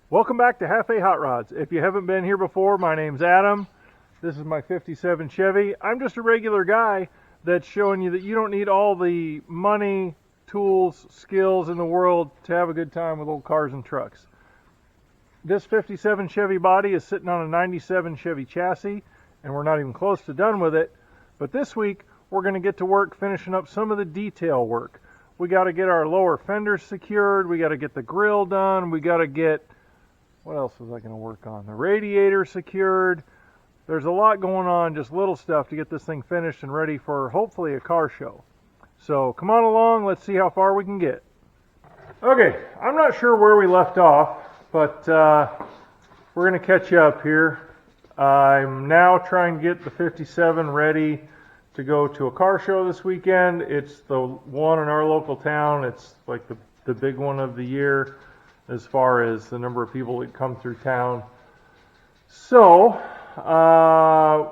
Welcome back to Half A Hot Rods. If you haven't been here before, my name's Adam. This is my 57 Chevy. I'm just a regular guy that's showing you that you don't need all the money, tools, skills in the world to have a good time with old cars and trucks. This 57 Chevy body is sitting on a 97 Chevy chassis, and we're not even close to done with it. But this week, we're going to get to work finishing up some of the detail work. We got to get our lower fenders secured. We got to get the grill done. We got to get, what else was I going to work on? The radiator secured. There's a lot going on, just little stuff to get this thing finished and ready for hopefully a car show. So come on along, let's see how far we can get. Okay, I'm not sure where we left off, but we're going to catch you up here. I'm now trying to get the 57 ready to go to a car show this weekend. It's the one in our local town. It's like the big one of the year as far as the number of people that come through town. So, I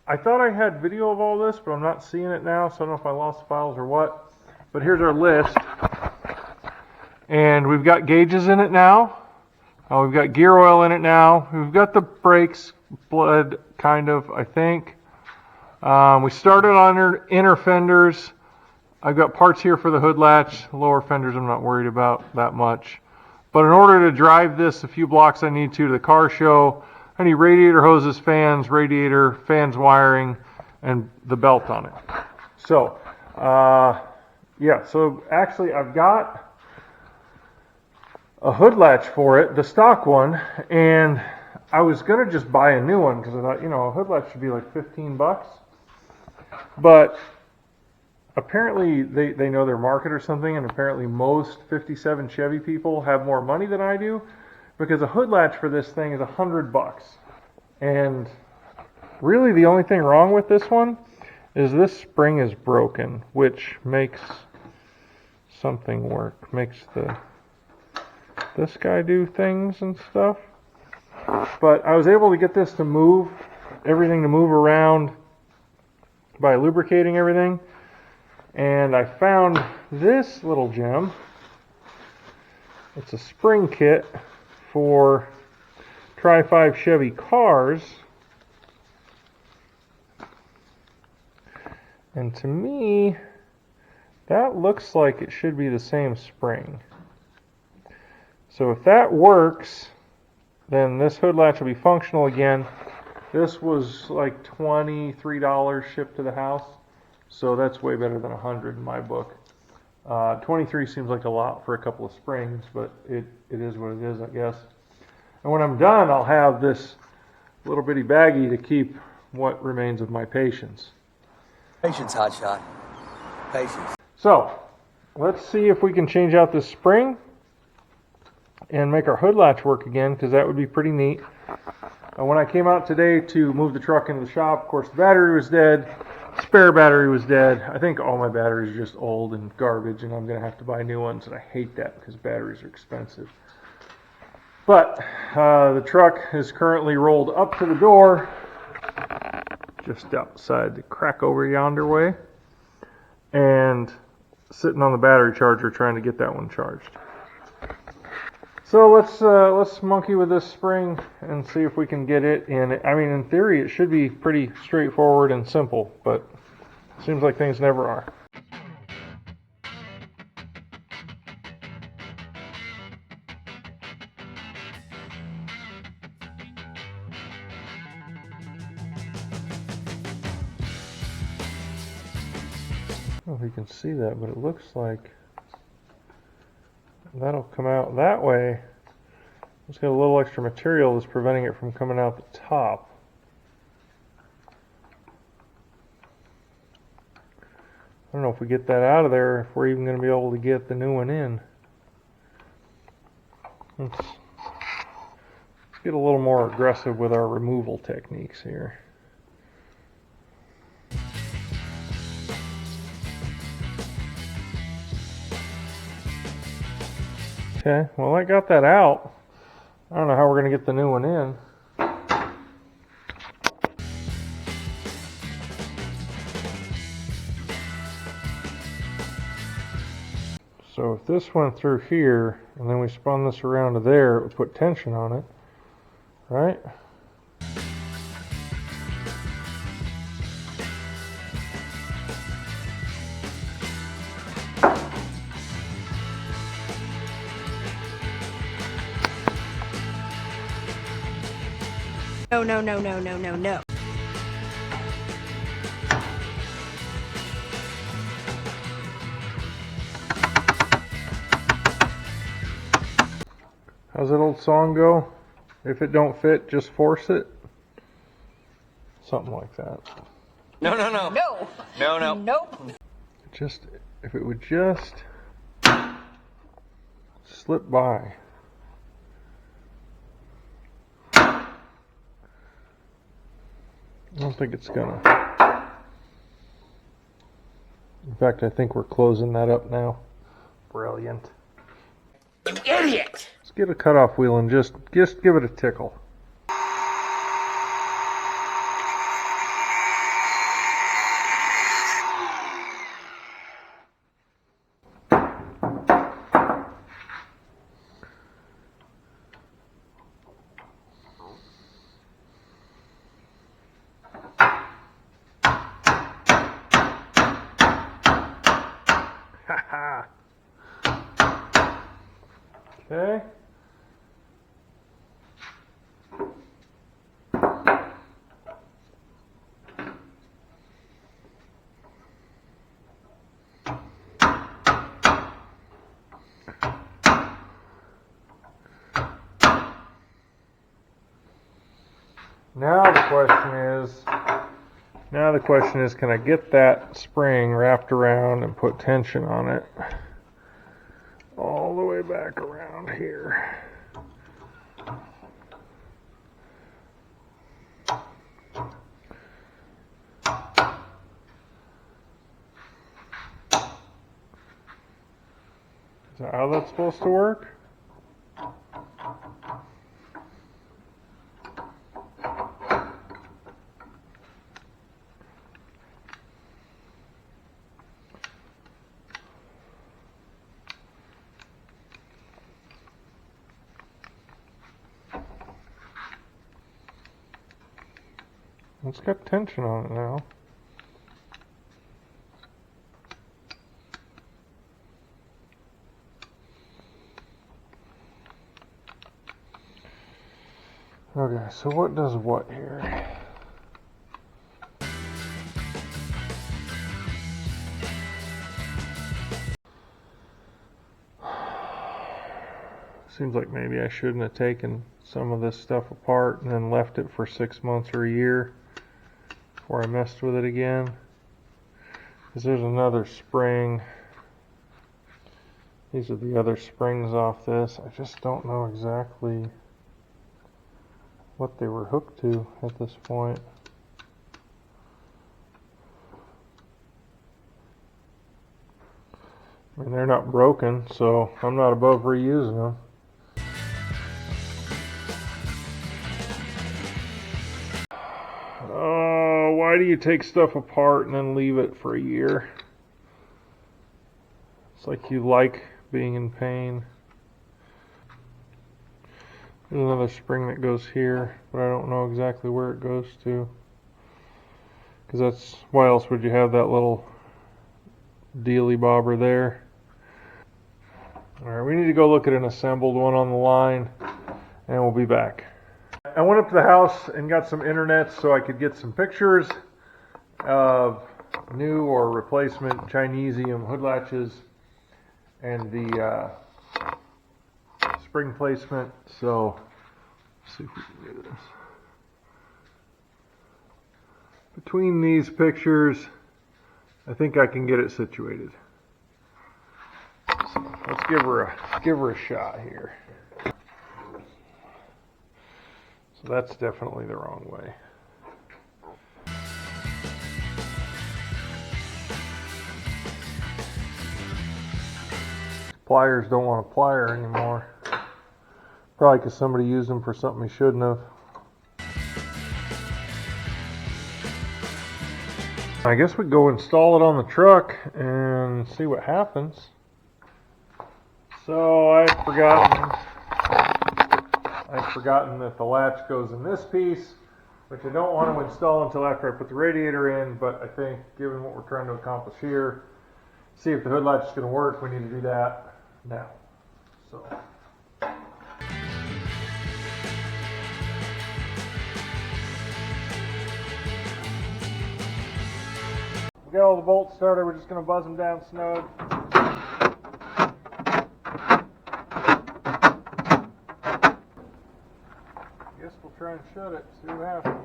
thought I had video of all this, but I'm not seeing it now, so I don't know if I lost the files or what. But here's our list. And we've got gauges in it now. We've got gear oil in it now. We've got the brakes bled, kind of, I think. We started on inner fenders. I've got parts here for the hood latch. Lower fenders I'm not worried about that much. But in order to drive this a few blocks I need to the car show, I need radiator hoses, fans, radiator, fans wiring, and the belt on it. So, yeah, so actually I've got a hood latch for it, the stock one, and I was going to just buy a new one because I thought, a hood latch should be like 15 bucks. But apparently they know their market or something, and apparently most 57 Chevy people have more money than I do, because a hood latch for this thing is 100 bucks. And really the only thing wrong with this one is this spring is broken, which makes something work. Makes this guy do things and stuff. But I was able to get this to move, everything to move around by lubricating everything. And I found this little gem. It's a spring kit for Tri-5 Chevy cars. And to me, that looks like it should be the same spring. So if that works, then this hood latch will be functional again. This was like $23 shipped to the house. So that's way better than 100 in my book. 23 seems like a lot for a couple of springs, but it is what it is, I guess. And when I'm done, I'll have this little bitty baggie to keep what remains of my patience. Patience, hotshot. Patience. So, let's see if we can change out this spring and make our hood latch work again, because that would be pretty neat. When I came out today to move the truck into the shop, of course the battery was dead. Spare battery was dead. I think all my batteries are just old and garbage, and I'm going to have to buy new ones, and I hate that because batteries are expensive. But the truck is currently rolled up to the door, just outside the crack over yonder way, and sitting on the battery charger trying to get that one charged. So let's monkey with this spring and see if we can get it in. I mean, in theory, it should be pretty straightforward and simple, but it seems like things never are. I don't know if you can see that, but it looks like that'll come out that way. It's got a little extra material that's preventing it from coming out the top. I don't know if we get that out of there, if we're even going to be able to get the new one in. Let's get a little more aggressive with our removal techniques here. Okay, well I got that out. I don't know how we're going to get the new one in. So if this went through here, and then we spun this around to there, it would put tension on it, right? No, no, no, no, no, no, no. How's that old song go? If it don't fit, just force it. Something like that. No, no, no. No. No, no. Nope. Just, if it would just slip by. I don't think it's gonna. In fact, I think we're closing that up now. Brilliant. You idiot! Let's get a cutoff wheel and just give it a tickle. Okay. Now the question is, can I get that spring wrapped around and put tension on it all the way back around here? Is that how that's supposed to work? It's got tension on it now. Okay, so what does what here? Seems like maybe I shouldn't have taken some of this stuff apart and then left it for 6 months or a year before I messed with it again. Because there's another spring. These are the other springs off this. I just don't know exactly what they were hooked to at this point. I mean, they're not broken, so I'm not above reusing them. Oh, why do you take stuff apart and then leave it for a year? It's like you like being in pain. There's another spring that goes here, but I don't know exactly where it goes to. Because that's, why else would you have that little dealy bobber there? Alright, we need to go look at an assembled one on the line, and we'll be back. I went up to the house and got some internet so I could get some pictures of new or replacement Chinesium hood latches and the spring placement. So let's see if we can do this. Between these pictures, I think I can get it situated. So let's give her a shot here. So that's definitely the wrong way. Pliers don't want a plier anymore. Probably because somebody used them for something he shouldn't have. I guess we go install it on the truck and see what happens. So I'd forgotten that the latch goes in this piece, which I don't want to install until after I put the radiator in, but I think given what we're trying to accomplish here, see if the hood latch is going to work, we need to do that now. So. We got all the bolts started, we're just going to buzz them down snug. Guess we'll try and shut it, see what happens.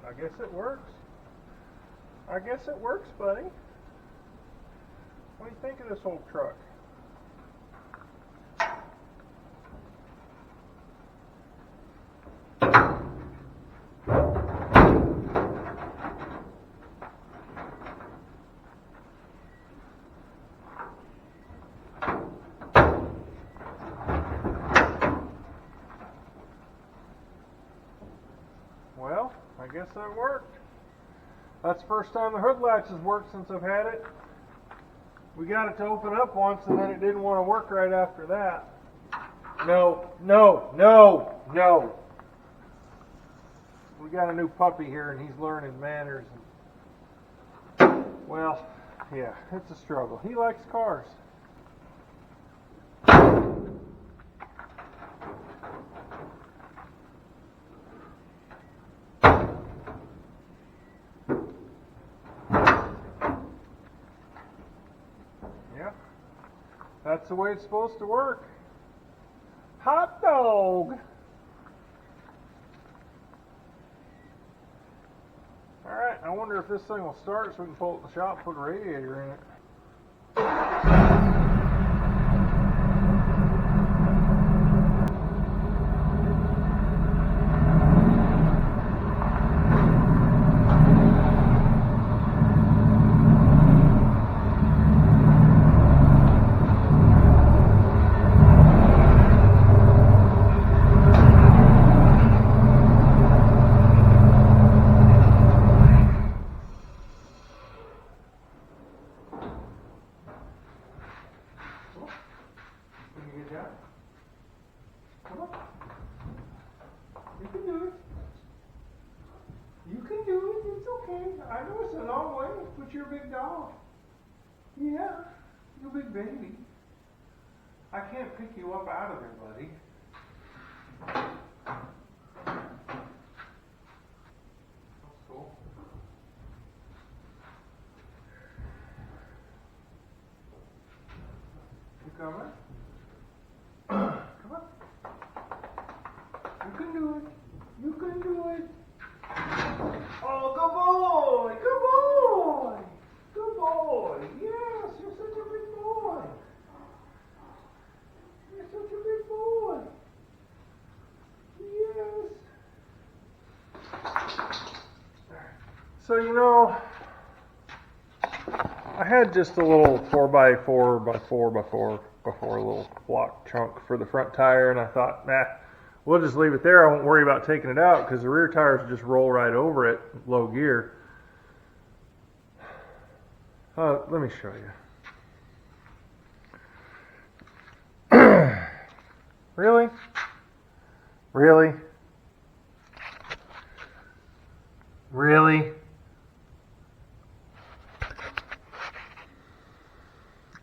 I guess it works. I guess it works, buddy. What do you think of this old truck? Well, I guess that worked. That's the first time the hood latch has worked since I've had it. We got it to open up once and then it didn't want to work right after that. No. We got a new puppy here and he's learning manners. Well, yeah, it's a struggle. He likes cars. That's the way it's supposed to work. Hot dog! Alright, I wonder if this thing will start so we can pull it in the shop and put a radiator in it. Good job. Come on. You can do it. You can do it. It's okay. I know it's a long way, but you're a big dog. Yeah, you're a big baby. I can't pick you up out of there, buddy. That's cool. You coming? Come on. You can do it. You can do it. Oh, good boy. Good boy. Good boy. Yes, you're such a big boy. You're such a big boy. Yes. So, you know, I had just a little 4x4x4x4 before a little block chunk for the front tire, and I thought, nah, we'll just leave it there. I won't worry about taking it out because the rear tires just roll right over it, low gear. Let me show you. Really? Really? Really?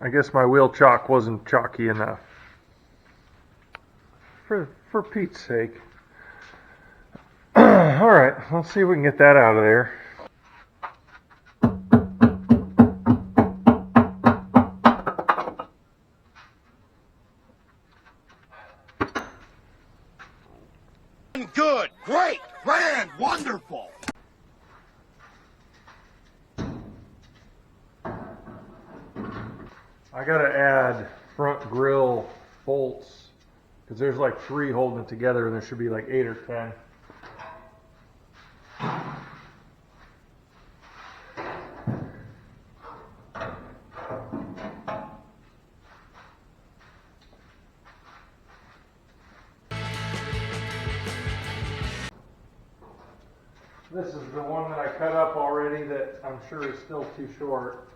I guess my wheel chock wasn't chalky enough. For Pete's sake. Alright, let's see if we can get that out of there. Good, great, grand, wonderful. I gotta add front grille bolts because there's like 3 holding it together and there should be like 8 or 10. This is the one that I cut up already that I'm sure is still too short.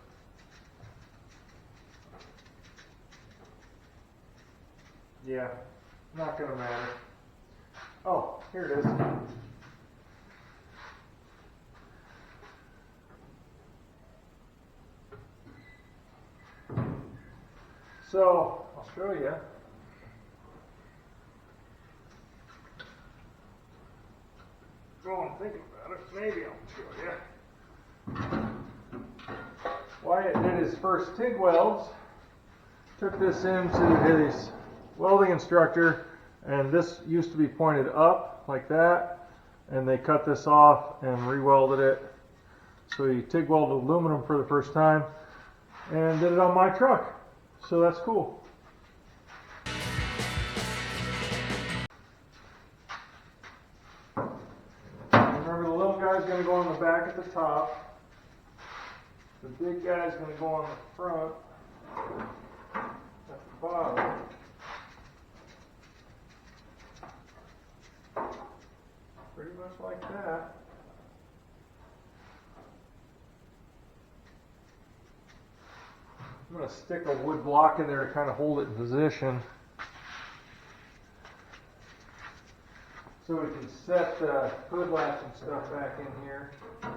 Yeah, not gonna matter. Oh, here it is. So, I'll show you. Go and think about it. Maybe I'll show you. Wyatt did his first TIG welds. Took this into his welding instructor, and this used to be pointed up like that, and they cut this off and re-welded it. So he TIG welded aluminum for the first time and did it on my truck. So that's cool. Remember, the little guy's going to go on the back at the top. The big guy's going to go on the front at the bottom. Pretty much like that. I'm going to stick a wood block in there to kind of hold it in position so we can set the hood latch and stuff back in here and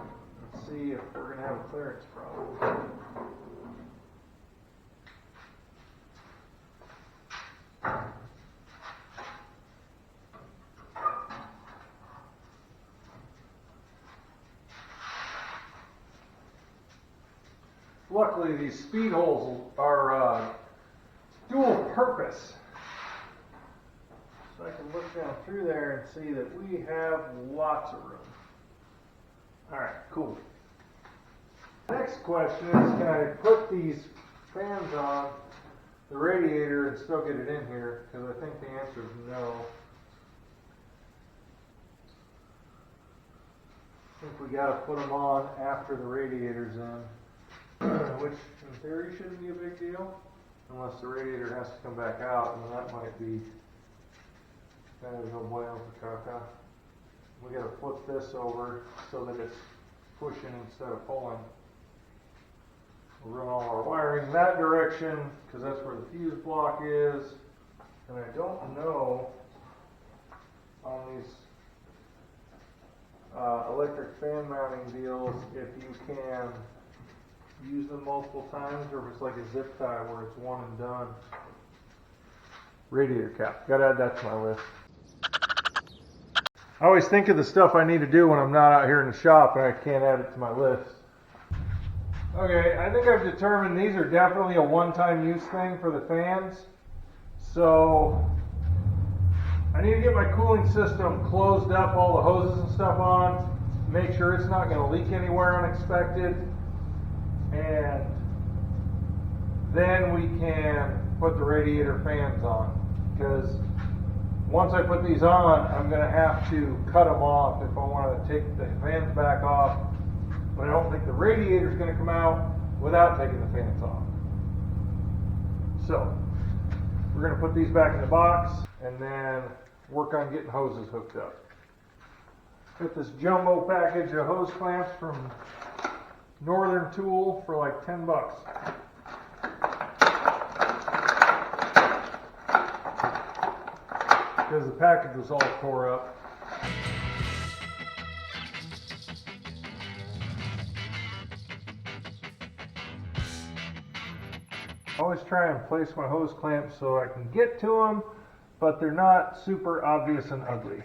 see if we're going to have a clearance problem. Luckily, these speed holes are dual purpose. So I can look down through there and see that we have lots of room. Alright, cool. Next question is, can I put these fans on the radiator and still get it in here? Because I think the answer is no. I think we got to put them on after the radiator's in. Which in theory shouldn't be a big deal, unless the radiator has to come back out, and that might be kind of no bueno for caca. We got to flip this over so that it's pushing instead of pulling. We'll run all our wiring in that direction because that's where the fuse block is, and I don't know on these electric fan mounting deals if you can use them multiple times, or if it's like a zip tie where it's one and done. Radiator cap. Gotta add that to my list. I always think of the stuff I need to do when I'm not out here in the shop and I can't add it to my list. Okay, I think I've determined these are definitely a one-time use thing for the fans. So I need to get my cooling system closed up, all the hoses and stuff on, make sure it's not going to leak anywhere unexpected. And then we can put the radiator fans on, because once I put these on, I'm going to have to cut them off if I want to take the fans back off. But I don't think the radiator is going to come out without taking the fans off. So we're going to put these back in the box and then work on getting hoses hooked up. Got this jumbo package of hose clamps from Northern Tool for like $10. Because the package was all tore up. I always try and place my hose clamps so I can get to them, but they're not super obvious and ugly.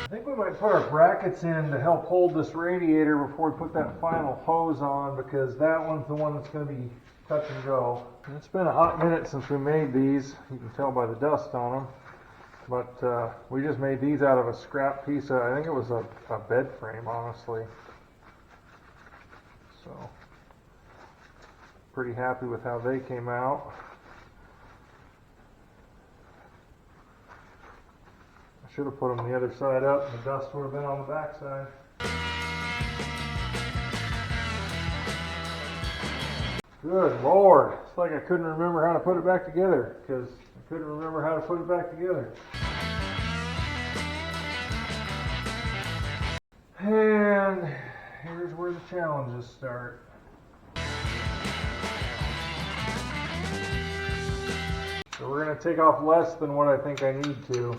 I think we might put our brackets in to help hold this radiator before we put that final hose on, because that one's the one that's going to be touch and go. And it's been a hot minute since we made these. You can tell by the dust on them. But we just made these out of a scrap piece of, I think it was a bed frame, honestly. So, pretty happy with how they came out. I should have put them the other side up, and the dust would have been on the back side. Good Lord, it's like I couldn't remember how to put it back together, because I couldn't remember how to put it back together. the challenges start. So we're going to take off less than what I think I need to.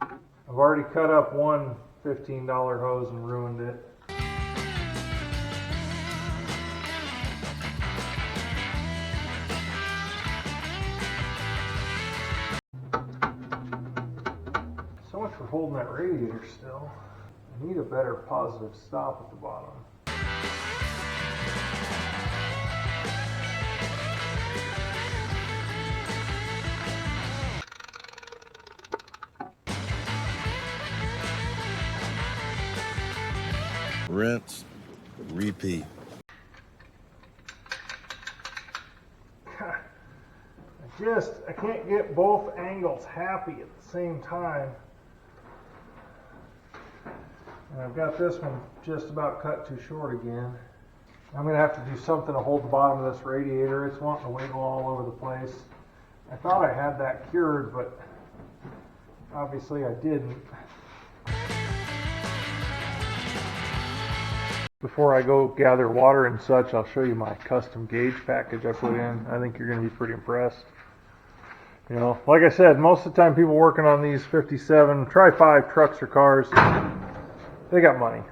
I've already cut up one $15 hose and ruined it. So much for holding that radiator still. I need a better positive stop at the bottom. Rinse, repeat. I can't get both angles happy at the same time. And I've got this one just about cut too short again. I'm going to have to do something to hold the bottom of this radiator. It's wanting to wiggle all over the place. I thought I had that cured, but obviously I didn't. Before I go gather water and such, I'll show you my custom gauge package I put in. I think you're going to be pretty impressed. You know, like I said, most of the time people working on these 57, try 5 trucks or cars, they got money.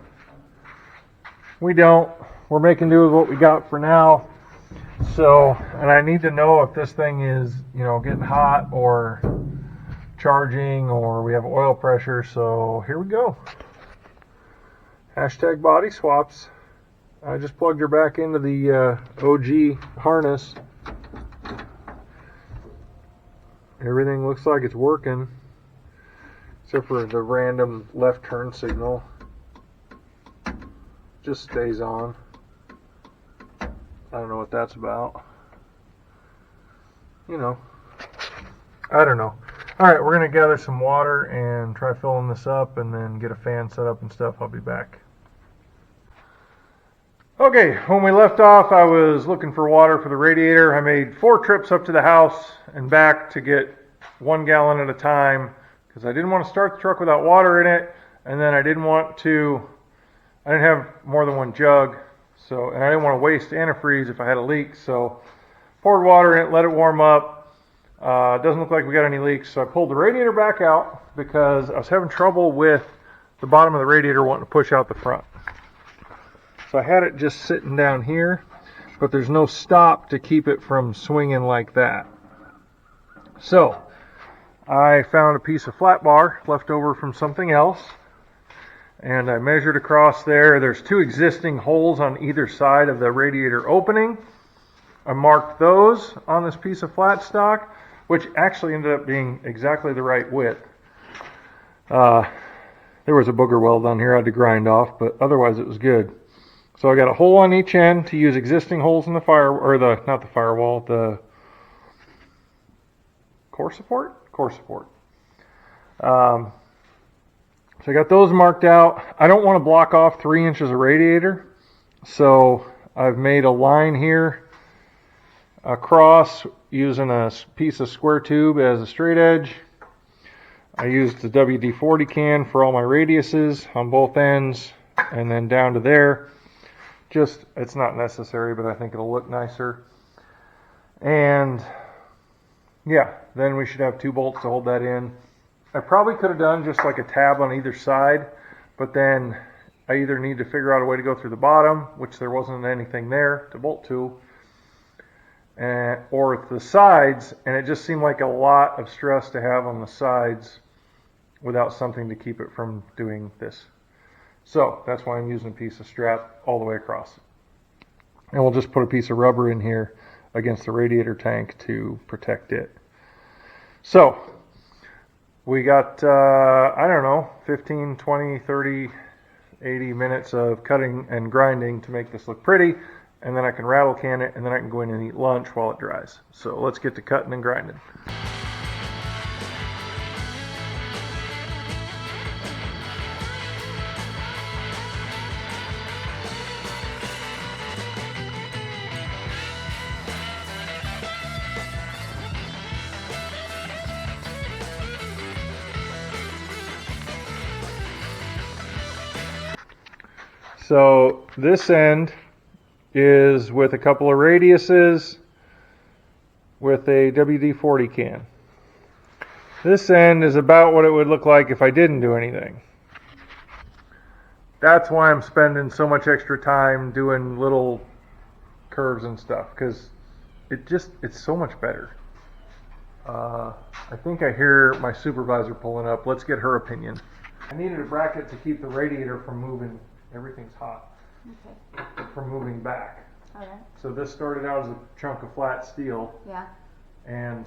We don't. We're making do with what we got for now. So, and I need to know if this thing is, you know, getting hot or charging or we have oil pressure. So here we go. Hashtag body swaps. I just plugged her back into the OG harness. Everything looks like it's working, except for the random left turn signal. Just stays on. I don't know what that's about. You know, I don't know. Alright, we're going to gather some water and try filling this up and then get a fan set up and stuff. I'll be back. Okay, when we left off, I was looking for water for the radiator. I made 4 trips up to the house and back to get 1 gallon at a time because I didn't want to start the truck without water in it, and then I didn't have more than 1 jug, so, and I didn't want to waste antifreeze if I had a leak, so poured water in it, let it warm up. It doesn't look like we got any leaks, so I pulled the radiator back out because I was having trouble with the bottom of the radiator wanting to push out the front. So I had it just sitting down here, but there's no stop to keep it from swinging like that. So I found a piece of flat bar left over from something else, and I measured across there. There's 2 existing holes on either side of the radiator opening. I marked those on this piece of flat stock, which actually ended up being exactly the right width. There was a booger weld on here I had to grind off, but otherwise it was good. So I got a hole on each end to use existing holes in the not the firewall, the core support? Core support. So I got those marked out. I don't want to block off 3 inches of radiator, so I've made a line here across using a piece of square tube as a straight edge. I used the WD-40 can for all my radiuses on both ends, and then down to there. It's not necessary, but I think it'll look nicer. And yeah, then we should have 2 bolts to hold that in. I probably could have done just like a tab on either side, but then I either need to figure out a way to go through the bottom, which there wasn't anything there to bolt to, or the sides, and it just seemed like a lot of stress to have on the sides without something to keep it from doing this. So that's why I'm using a piece of strap all the way across. And we'll just put a piece of rubber in here against the radiator tank to protect it. So we got, I don't know, 15, 20, 30, 80 minutes of cutting and grinding to make this look pretty. And then I can rattle can it, and then I can go in and eat lunch while it dries. So let's get to cutting and grinding. So this end is with a couple of radiuses with a WD-40 can. This end is about what it would look like if I didn't do anything. That's why I'm spending so much extra time doing little curves and stuff, because it's so much better. I think I hear my supervisor pulling up. Let's get her opinion. I needed a bracket to keep the radiator from moving. Everything's hot. Okay. From moving back. All right. So this started out as a chunk of flat steel, Yeah. and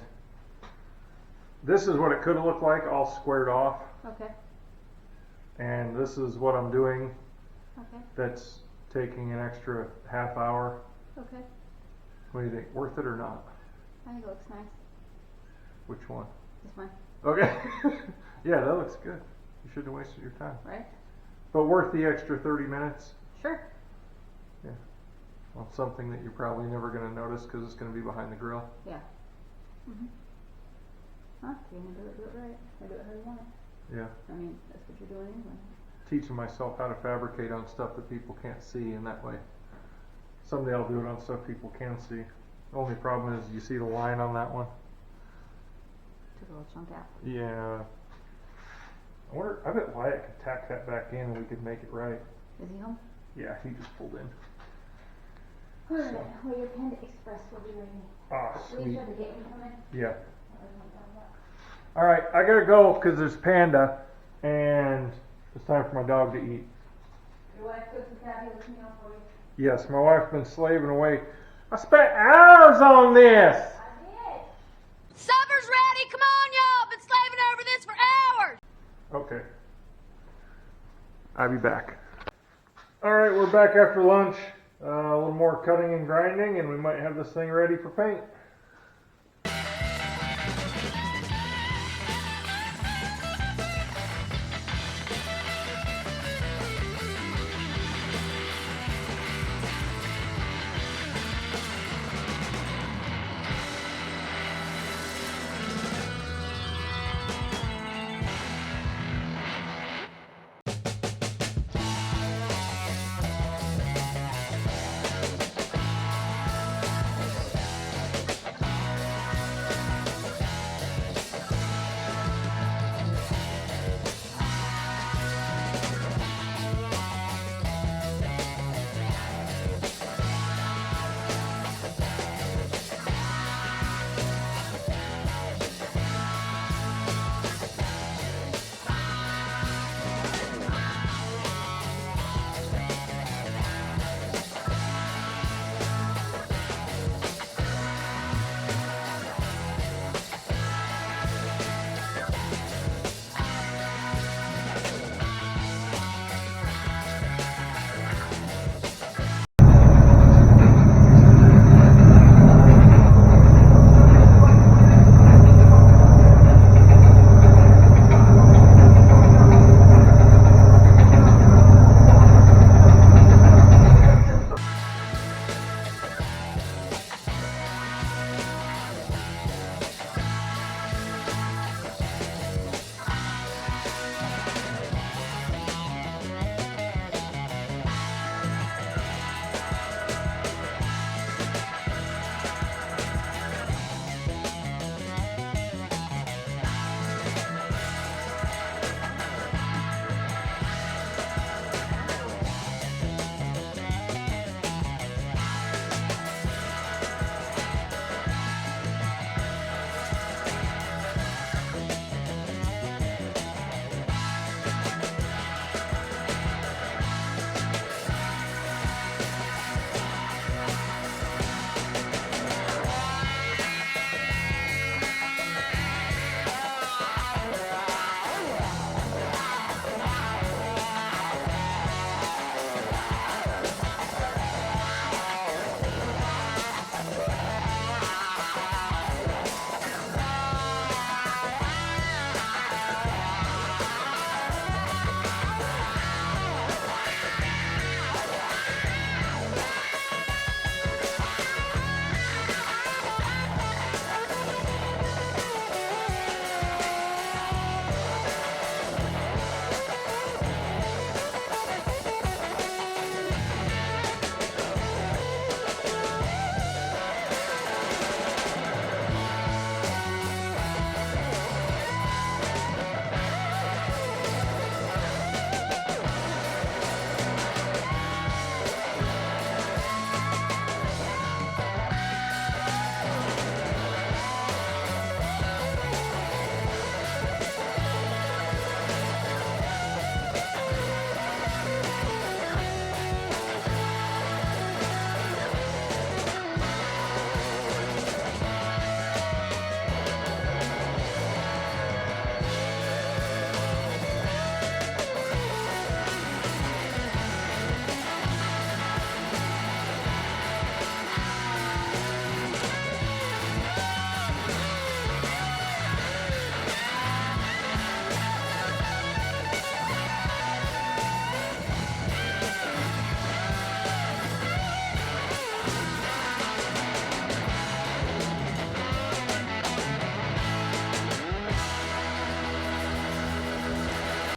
this is what it could have looked like, all squared off. Okay. And this is what I'm doing. Okay. That's taking an extra half hour. Okay. What do you think? Worth it or not? I think it looks nice. Which one? This one, Okay. Yeah, that looks good. You shouldn't have wasted your time. right? But worth the extra 30 minutes Sure. on something that you're probably never going to notice because it's going to be behind the grill. Yeah. Mhm. Huh? You're gonna do it right. Or do it how you want it. Yeah. I mean, that's what you're doing anyway. Teaching myself how to fabricate on stuff that people can't see, and that way someday I'll do it on stuff people can see. The only problem is you see the line on that one? Took a little chunk out. Yeah. I bet Wyatt could tack that back in and we could make it right. Is he home? Yeah, he just pulled in. Alright, well your Panda Express will be ready. Ah, Will you sweet. shut the gate when you come in? Yeah. Alright, I gotta go because there's Panda and it's time for my dog to eat. Your wife cooked some fabulous meal for you. Yes, my wife's been slaving away. I spent hours on this! I did! Supper's ready. Come on, y'all. Been slaving over this for hours. Okay. I'll be back. Alright, we're back after lunch. A little more cutting and grinding, and we might have this thing ready for paint.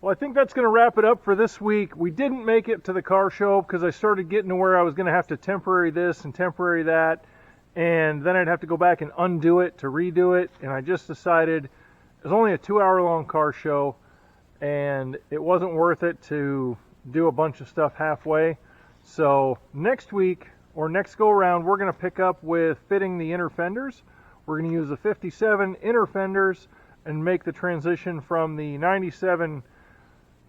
Well, I think that's going to wrap it up for this week. We didn't make it to the car show because I started getting to where I was going to have to temporary this and temporary that, and then I'd have to go back and undo it to redo it, and I just decided it was only a 2-hour-long car show, and it wasn't worth it to do a bunch of stuff halfway. So next week, or next go around, we're going to pick up with fitting the inner fenders. We're going to use the 57 inner fenders and make the transition from the 97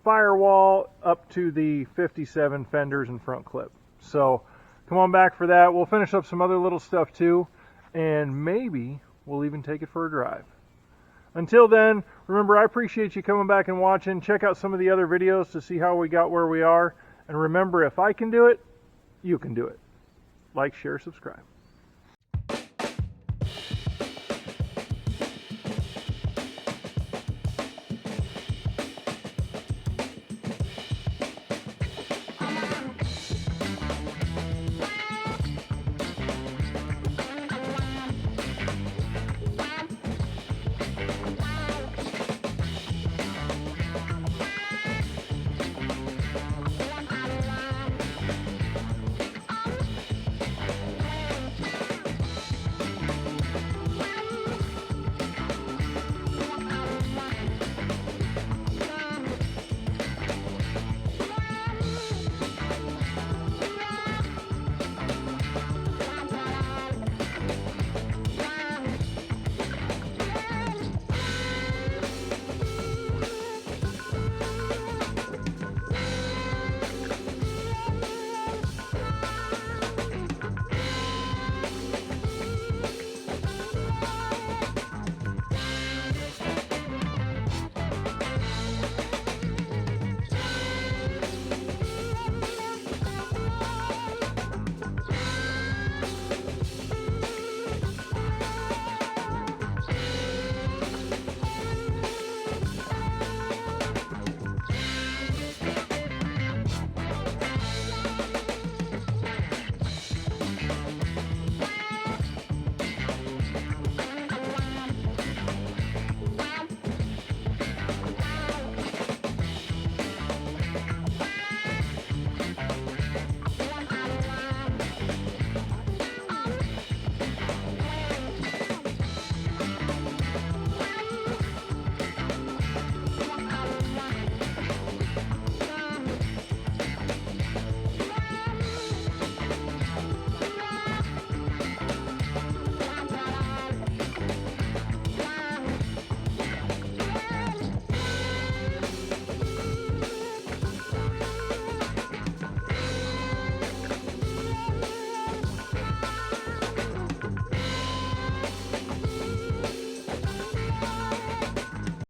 firewall up to the 57 fenders and front clip. So come on back for that. We'll finish up some other little stuff too, and maybe we'll even take it for a drive. Until then, remember, I appreciate you coming back and watching. Check out some of the other videos to see how we got where we are. And remember, if I can do it, you can do it. Like, share, subscribe.